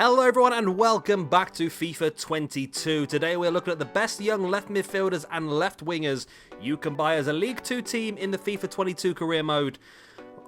Hello everyone and welcome back to FIFA 22. Today we're looking at the best young left midfielders and left wingers you can buy as a League 2 team in the FIFA 22 career mode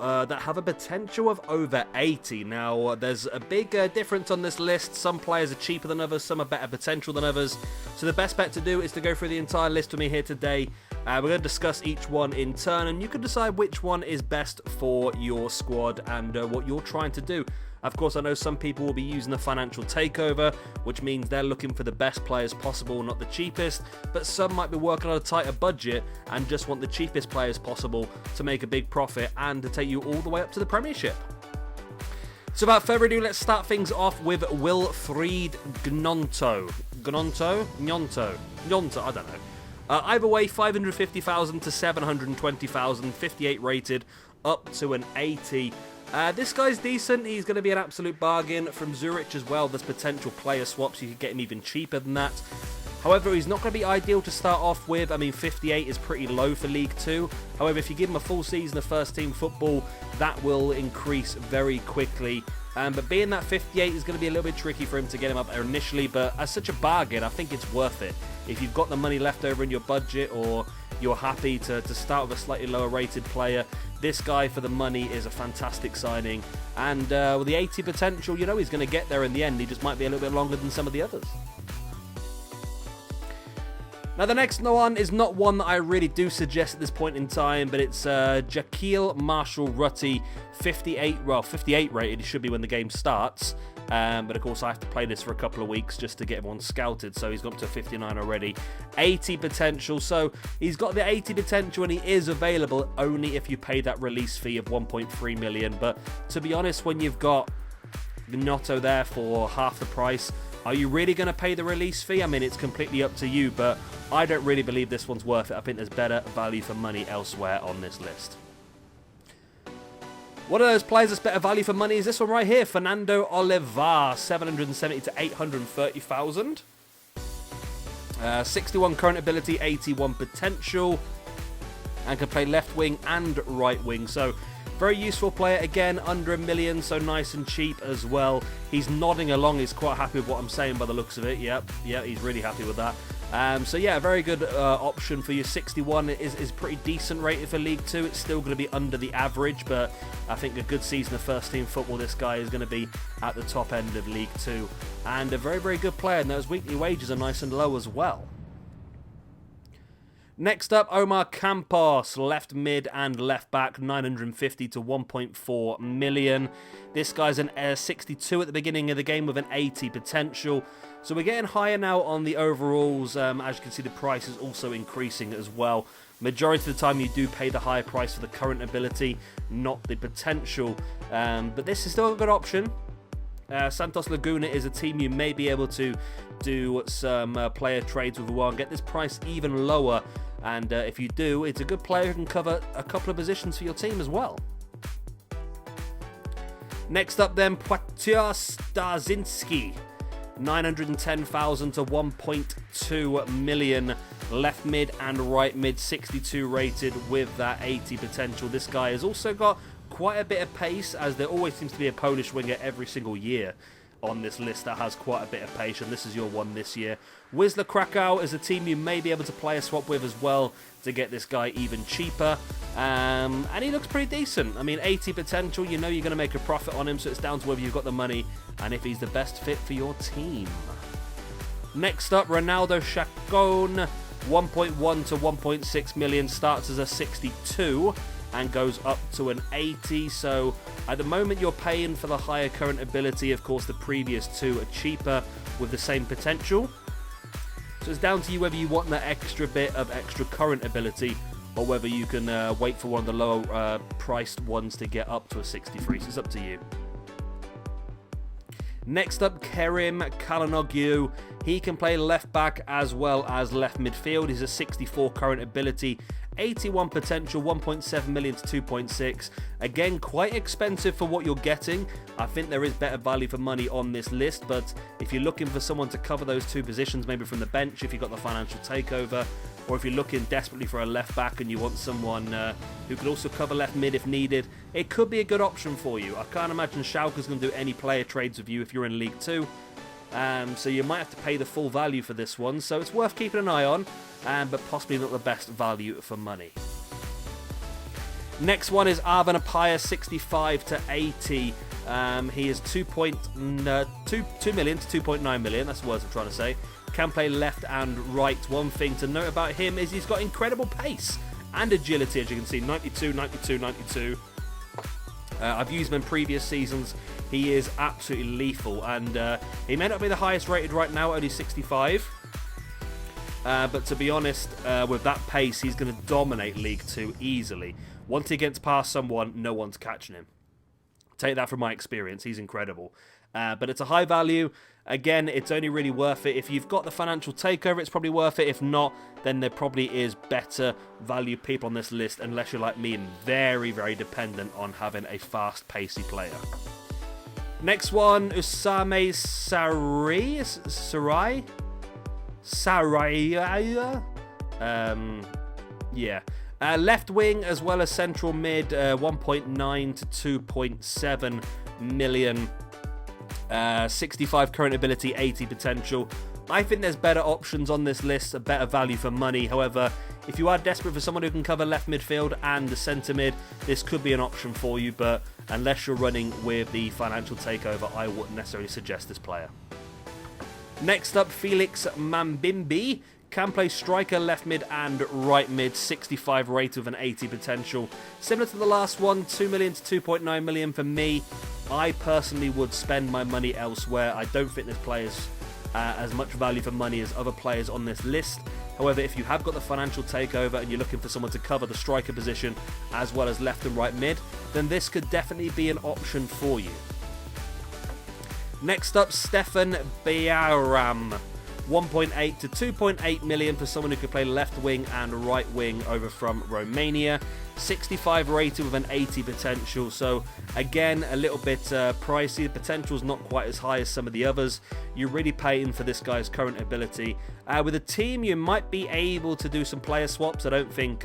that have a potential of over 80. Now there's a big difference on this list. Some players are cheaper than others, some are better potential than others. So the best bet to do is to go through the entire list with me here today. We're going to discuss each one in turn and you can decide which one is best for your squad and what you're trying to do. Of course, I know some people will be using the financial takeover, which means they're looking for the best players possible, not the cheapest, but some might be working on a tighter budget and just want the cheapest players possible to make a big profit and to take you all the way up to the Premiership. So without further ado, let's start things off with Wilfried Gnonto, I don't know. Either way, 550,000 to 720,000, 58 rated, up to an 80. This guy's decent. He's going to be an absolute bargain. From Zurich as well, there's potential player swaps. You could get him even cheaper than that. However, he's not going to be ideal to start off with. I mean, 58 is pretty low for League 2. However, if you give him a full season of first-team football, that will increase very quickly. But being that 58 is going to be a little bit tricky for him to get him up there initially. But as such a bargain, I think it's worth it. If you've got the money left over in your budget or you're happy to start with a slightly lower rated player, this guy for the money is a fantastic signing. And with the 80 potential, you know he's going to get there in the end. He just might be a little bit longer than some of the others. Now the next one is not one that I really do suggest at this point in time, but it's Jaquil Marshall-Rutty, 58 rated. It should be when the game starts. But of course I have to play this for a couple of weeks just to get everyone scouted, so he's got up to 59 already. 80 potential, so he's got the 80 potential and he is available only if you pay that release fee of 1.3 million. But to be honest, when you've got Gnonto there for half the price, are you really going to pay the release fee? I mean, it's completely up to you, but I don't really believe this one's worth it. I think there's better value for money elsewhere on this list. One of those players that's better value for money is this one right here, Fernando Olivar, 770 to 830,000. 61 current ability, 81 potential, and can play left wing and right wing. So very useful player, again, under $1 million, so nice and cheap as well. He's nodding along, he's quite happy with what I'm saying by the looks of it. Yep, he's really happy with that. So yeah, a very good option for you. 61 is pretty decent rated for League 2. It's still going to be under the average, but I think a good season of first team football, this guy is going to be at the top end of League 2. And a very, very good player, and those weekly wages are nice and low as well. Next up, Omar Campos, left mid and left back, 950 to 1.4 million. This guy's an 62 at the beginning of the game with an 80 potential. So we're getting higher now on the overalls. As you can see, the price is also increasing as well. Majority of the time you do pay the higher price for the current ability, not the potential. But this is still a good option. Santos Laguna is a team you may be able to do some player trades with as well and get this price even lower. And if you do, it's a good player who can cover a couple of positions for your team as well. Next up then, Piotr Starzinski, 910,000 to 1.2 million. Left mid and right mid, 62 rated with that 80 potential. This guy has also got quite a bit of pace, as there always seems to be a Polish winger every single year on this list that has quite a bit of pace, and this is your one this year. Wisla Krakow is a team you may be able to play a swap with as well to get this guy even cheaper. And he looks pretty decent. I mean, 80 potential, you know you're going to make a profit on him, so it's down to whether you've got the money and if he's the best fit for your team. Next up, Ronaldo Chacon, 1.1 to 1.6 million, starts as a 62 and goes up to an 80. So at the moment you're paying for the higher current ability. Of course, the previous two are cheaper with the same potential. So it's down to you whether you want that extra bit of extra current ability or whether you can wait for one of the lower priced ones to get up to a 63. So it's up to you. Next up, Kerim Kalanoglu. He can play left back as well as left midfield. He's a 64 current ability, 81 potential, 1.7 million to 2.6. Again, quite expensive for what you're getting. I think there is better value for money on this list, but if you're looking for someone to cover those two positions, maybe from the bench, if you've got the financial takeover, or if you're looking desperately for a left back and you want someone who could also cover left mid if needed, it could be a good option for you. I can't imagine Schalke's going to do any player trades with you if you're in League 2. So you might have to pay the full value for this one, so it's worth keeping an eye on, but possibly not the best value for money. Next one is Arvin Appiah, 65 to 80. He is 2 million to 2.9 million, that's the words I'm trying to say. Can play left and right. One thing to note about him is he's got incredible pace and agility, as you can see, 92, 92, 92. I've used him in previous seasons. He is absolutely lethal, and he may not be the highest rated right now, only 65. But to be honest, with that pace, he's going to dominate League 2 easily. Once he gets past someone, no one's catching him. Take that from my experience. He's incredible. But it's a high value. Again, it's only really worth it. If you've got the financial takeover, it's probably worth it. If not, then there probably is better value people on this list, unless you're like me and very, very dependent on having a fast, pacey player. Next one, Usame Sarai? Yeah. Left wing as well as central mid, 1.9 to 2.7 million. 65 current ability, 80 potential. I think there's better options on this list, a better value for money. However, if you are desperate for someone who can cover left midfield and the centre mid, this could be an option for you, but unless you're running with the financial takeover, I wouldn't necessarily suggest this player. Next up, Felix Mambimbi. Can play striker, left mid and right mid, 65 rated with an 80 potential. Similar to the last one, 2 million to 2.9 million for me. I personally would spend my money elsewhere. I don't think this player's as much value for money as other players on this list. However, if you have got the financial takeover and you're looking for someone to cover the striker position as well as left and right mid, then this could definitely be an option for you. Next up, Stefan Beiram. 1.8 to 2.8 million for someone who could play left wing and right wing over from Romania. 65 rated with an 80 potential, so again a little bit pricey. The potential's not quite as high as some of the others. You're really paying for this guy's current ability. With a team, you might be able to do some player swaps. I don't think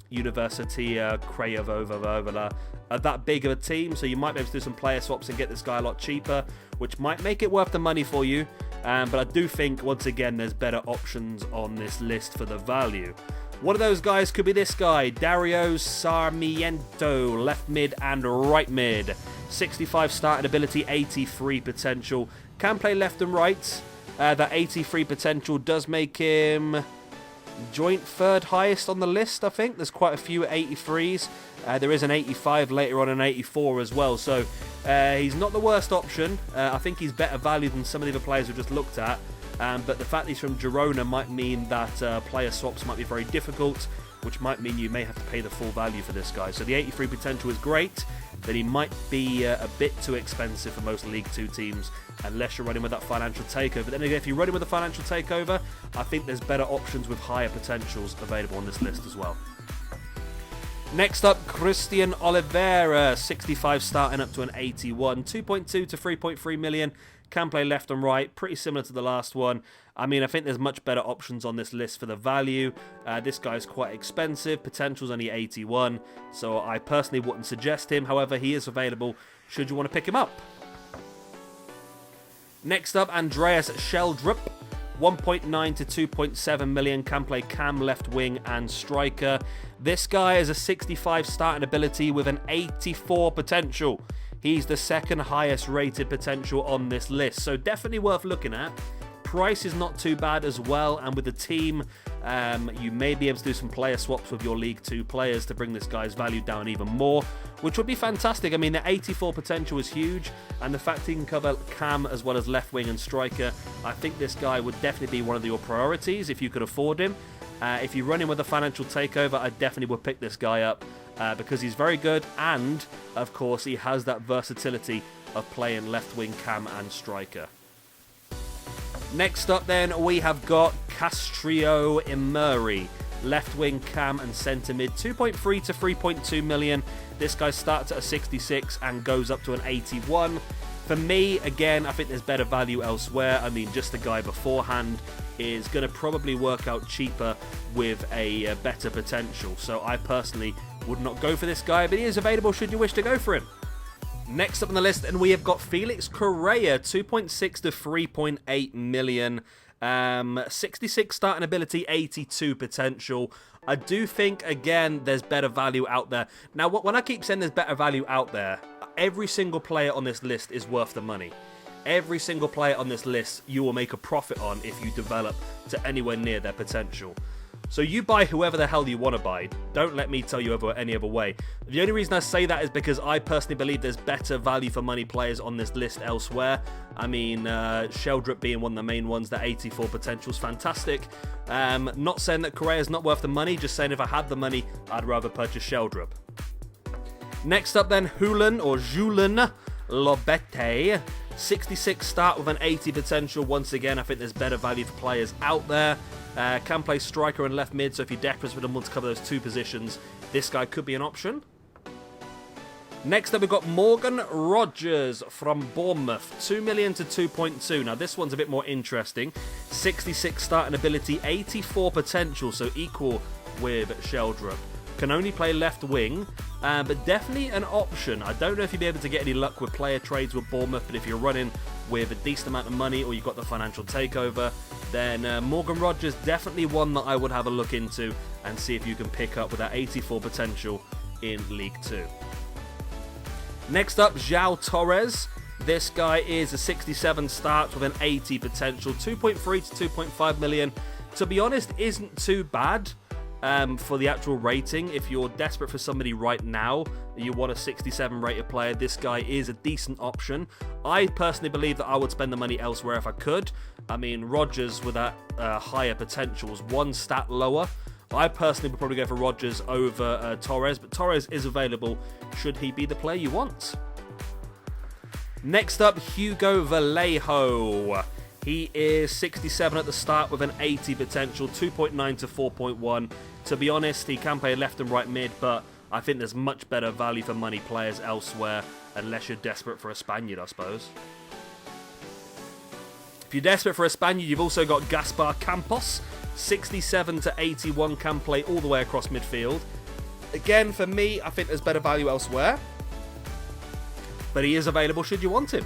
University Craiova are that big of a team, so you might be able to do some player swaps and get this guy a lot cheaper, which might make it worth the money for you. But I do think, once again, there's better options on this list for the value. One of those guys could be this guy, Dario Sarmiento, left mid and right mid. 65 starting ability, 83 potential. Can play left and right. That 83 potential does make him joint third highest on the list, I think. There's quite a few 83s. There is an 85 later on, an 84 as well. So he's not the worst option. I think he's better value than some of the other players we've just looked at. But the fact that he's from Girona might mean that player swaps might be very difficult, which might mean you may have to pay the full value for this guy. So the 83 potential is great, but he might be a bit too expensive for most League 2 teams, unless you're running with that financial takeover. But then again, if you're running with a financial takeover, I think there's better options with higher potentials available on this list as well. Next up, Christian Oliveira, 65 starting up to an 81, 2.2 to 3.3 million. Can play left and right, pretty similar to the last one. I mean, I think there's much better options on this list for the value. This guy's quite expensive, potential's only 81, so I personally wouldn't suggest him. However, he is available should you want to pick him up. Next up, Andreas Sheldrup, 1.9 to 2.7 million, can play cam, left wing and striker. This guy is a 65 starting ability with an 84 potential. He's the second highest rated potential on this list, so definitely worth looking at. Price is not too bad as well, and with the team, you may be able to do some player swaps with your League 2 players to bring this guy's value down even more, which would be fantastic. I mean, the 84 potential is huge, and the fact he can cover cam as well as left wing and striker, I think this guy would definitely be one of your priorities if you could afford him. If you're running with a financial takeover, I definitely would pick this guy up because he's very good, and of course he has that versatility of playing left wing, cam and striker. Next up then, we have got Castro Imuri, left wing, cam and centre mid, 2.3 to 3.2 million. This guy starts at a 66 and goes up to an 81. For me, again, I think there's better value elsewhere. I mean, just the guy beforehand is going to probably work out cheaper with a better potential. So I personally would not go for this guy, but he is available should you wish to go for him. Next up on the list, and we have got Felix Correa, 2.6 to 3.8 million. 66 starting ability, 82 potential. I do think, again, there's better value out there. Now, when I keep saying there's better value out there, every single player on this list is worth the money. Every single player on this list you will make a profit on if you develop to anywhere near their potential. So you buy whoever the hell you want to buy. Don't let me tell you any other way. The only reason I say that is because I personally believe there's better value for money players on this list elsewhere. I mean, Sheldrop being one of the main ones, that 84 potential is fantastic. Not saying that Correa is not worth the money, just saying if I had the money, I'd rather purchase Sheldrop. Next up then, Julian Lobete. 66 start with an 80 potential. Once again, I think there's better value for players out there. Can play striker and left mid, so if you're desperate for someone to cover those two positions, this guy could be an option. Next up, we've got Morgan Rogers from Bournemouth, 2 million to 2.2. Now, this one's a bit more interesting. 66 starting ability, 84 potential, so equal with Sheldrop. Can only play left wing, but definitely an option. I don't know if you'll be able to get any luck with player trades with Bournemouth, but if you're running with a decent amount of money or you've got the financial takeover, then Morgan Rogers definitely one that I would have a look into and see if you can pick up with that 84 potential in League 2. Next up, João Torres. This guy is a 67 start with an 80 potential, 2.3 to 2.5 million. To be honest, isn't too bad. For the actual rating, if you're desperate for somebody right now, you want a 67 rated player, this guy is a decent option. I personally believe that I would spend the money elsewhere if I could. I mean, Rogers with that higher potential is one stat lower. I personally would probably go for Rogers over Torres, but Torres is available should he be the player you want. Next up, Hugo Vallejo. He is 67 at the start with an 80 potential, 2.9 to 4.1. To be honest, he can play left and right mid, but I think there's much better value for money players elsewhere, unless you're desperate for a Spaniard, I suppose. If you're desperate for a Spaniard, you've also got Gaspar Campos, 67 to 81, can play all the way across midfield. Again, for me, I think there's better value elsewhere, but he is available should you want him.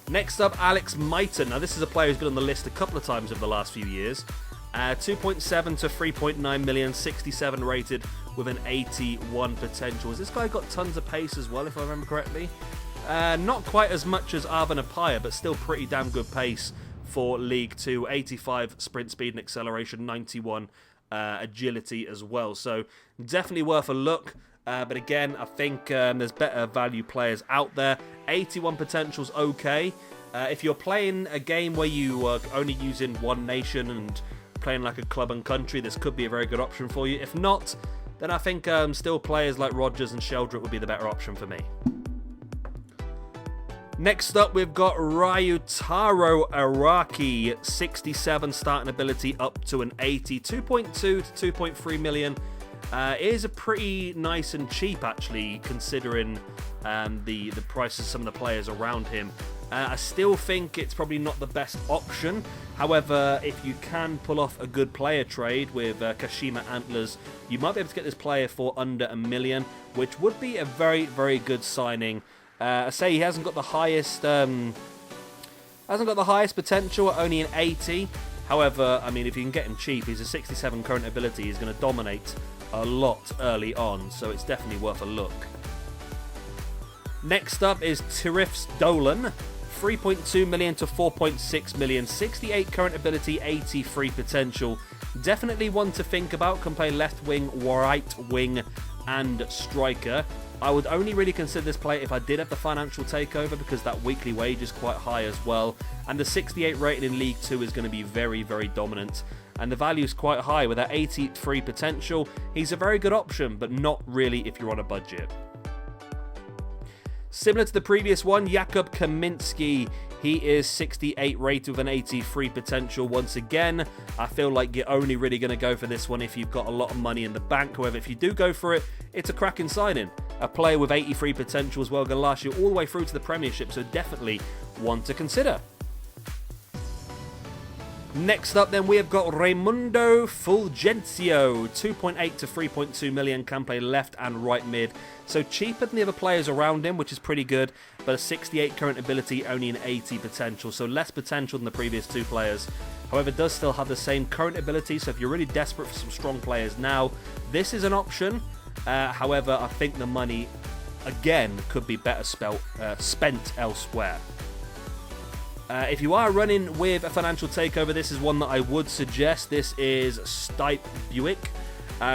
Next up, Alex Maiton. Now, this is a player who's been on the list a couple of times over the last few years. 2.7 to 3.9 million, 67 rated with an 81 potential. Has this guy got tons of pace as well, if I remember correctly? Not quite as much as Arvin Apaya, but still pretty damn good pace for League 2. 85 sprint speed and acceleration, 91 agility as well. So definitely worth a look. But again, I think there's better value players out there. 81 potential's okay. If you're playing a game where you are only using one nation and playing like a club and country, this could be a very good option for you. If not, then I think still players like Rogers and Sheldrop would be the better option for me. Next up, we've got Ryutaro Araki, 67 starting ability up to an 80, 2.2 to 2.3 million. It is a pretty nice and cheap, actually, considering the prices of some of the players around him. I still think it's probably not the best option. However, if you can pull off a good player trade with Kashima Antlers, you might be able to get this player for under $1 million, which would be a very, very good signing. I say he hasn't got the highest potential at only an 80. However, I mean, if you can get him cheap, he's a 67 current ability. He's going to dominate a lot early on, so it's definitely worth a look. Next up is Tirifs Dolan, 3.2 million to 4.6 million, 68 current ability, 83 potential. Definitely one to think about. Can play left wing, right wing, and striker. I would only really consider this player if I did have the financial takeover, because that weekly wage is quite high as well. And the 68 rated in League 2 is going to be very, very dominant. And the value is quite high with that 83 potential. He's a very good option, but not really if you're on a budget. Similar to the previous one, Jakub Kaminski. He is 68 rated with an 83 potential. Once again, I feel like you're only really going to go for this one if you've got a lot of money in the bank. However, if you do go for it, it's a cracking signing. A player with 83 potential as well, going to last you all the way through to the Premiership, so definitely one to consider. Next up then we have got Raimundo Fulgencio, 2.8 to 3.2 million, can play left and right mid. So cheaper than the other players around him, which is pretty good, but a 68 current ability, only an 80 potential, so less potential than the previous two players. However, does still have the same current ability, so if you're really desperate for some strong players now, this is an option. However, I think the money, again, could be better spent elsewhere. If you are running with a financial takeover, this is one that I would suggest. This is Stipe Buick.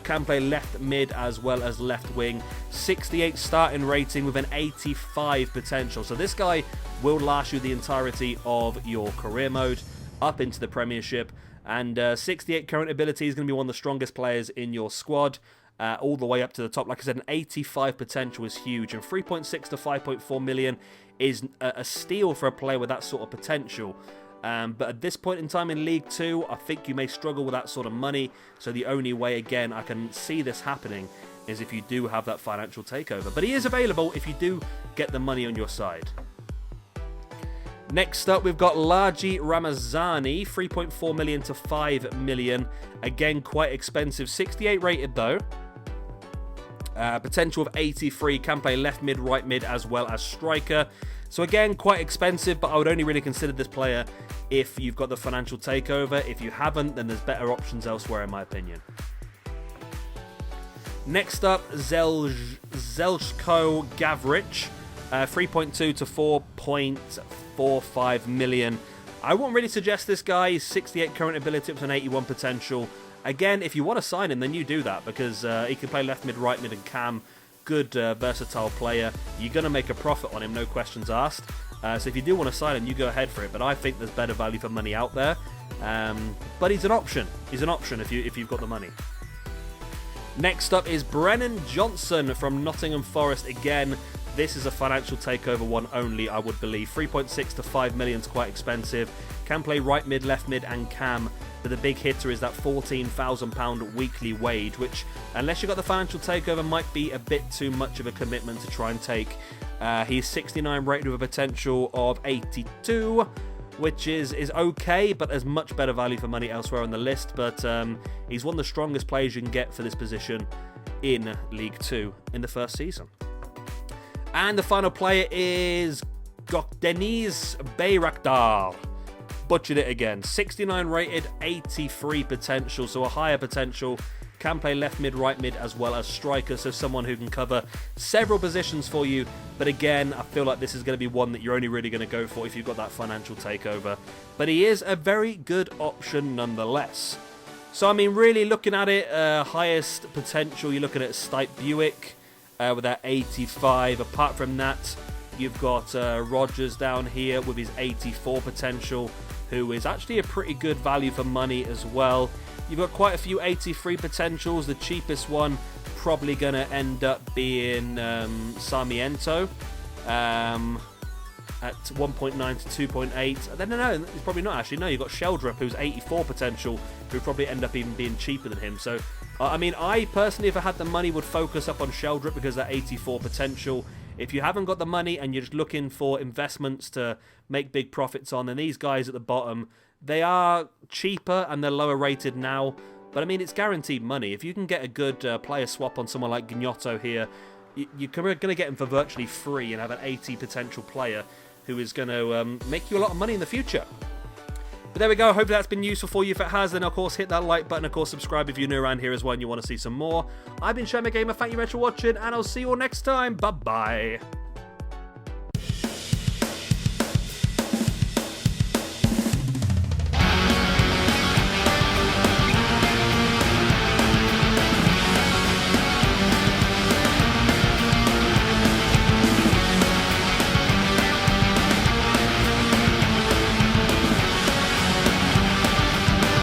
Can play left mid as well as left wing. 68 starting rating with an 85 potential. So this guy will last you the entirety of your career mode up into the Premiership. And 68 current ability is going to be one of the strongest players in your squad. All the way up to the top. Like I said, an 85 potential is huge. And 3.6 to 5.4 million is a steal for a player with that sort of potential. But at this point in time in League 2, I think you may struggle with that sort of money. So the only way, again, I can see this happening is if you do have that financial takeover. But he is available if you do get the money on your side. Next up, we've got Laji Ramazani, 3.4 million to 5 million. Again, quite expensive. 68 rated, though. Potential of 83, can play left mid, right mid, as well as striker. So again, quite expensive, but I would only really consider this player if you've got the financial takeover. If you haven't, then there's better options elsewhere, in my opinion. Next up, Zeljko Gavric, 3.2 to 4.45 million. I wouldn't really suggest this guy. He's 68 current ability, up to an 81 potential. Again, if you want to sign him, then you do that, because he can play left mid, right mid, and cam. Good, versatile player. You're going to make a profit on him, no questions asked. So if you do want to sign him, you go ahead for it. But I think there's better value for money out there. But he's an option. He's an option if you've got the money. Next up is Brennan Johnson from Nottingham Forest. Again, this is a financial takeover one only, I would believe. 3.6 to 5 million is quite expensive. Can play right mid, left mid, and cam. But the big hitter is that £14,000 weekly wage, which, unless you've got the financial takeover, might be a bit too much of a commitment to try and take. He's 69 rated with a potential of 82, which is okay, but there's much better value for money elsewhere on the list. But he's one of the strongest players you can get for this position in League 2 in the first season. And the final player is Gökdeniz Bayraktar. Butchered it again. 69 rated, 83 potential, so a higher potential. Can play left mid, right mid, as well as striker, so someone who can cover several positions for you. But again, I feel like this is going to be one that you're only really going to go for if you've got that financial takeover. But he is a very good option nonetheless. So, I mean, really looking at it, highest potential, you're looking at Stipe Buick with that 85. Apart from that, you've got Rogers down here with his 84 potential, who is actually a pretty good value for money as well. You've got quite a few 83 potentials. The cheapest one probably going to end up being Sarmiento at 1.9 to 2.8. No, it's probably not actually. No, you've got Sheldrup, who's 84 potential, who probably end up even being cheaper than him. So, I mean, I personally, if I had the money, would focus up on Sheldrup because that 84 potential. If you haven't got the money and you're just looking for investments to make big profits on, then these guys at the bottom, they are cheaper and they're lower rated now. But I mean, it's guaranteed money. If you can get a good player swap on someone like Gnotto here, you're going to get him for virtually free and have an 80 potential player who is going to make you a lot of money in the future. But there we go. Hopefully that's been useful for you. If it has, then of course hit that like button. Of course, subscribe if you're new around here as well and you want to see some more. I've been Shema Gamer. Thank you very much for watching, and I'll see you all next time. Bye-bye.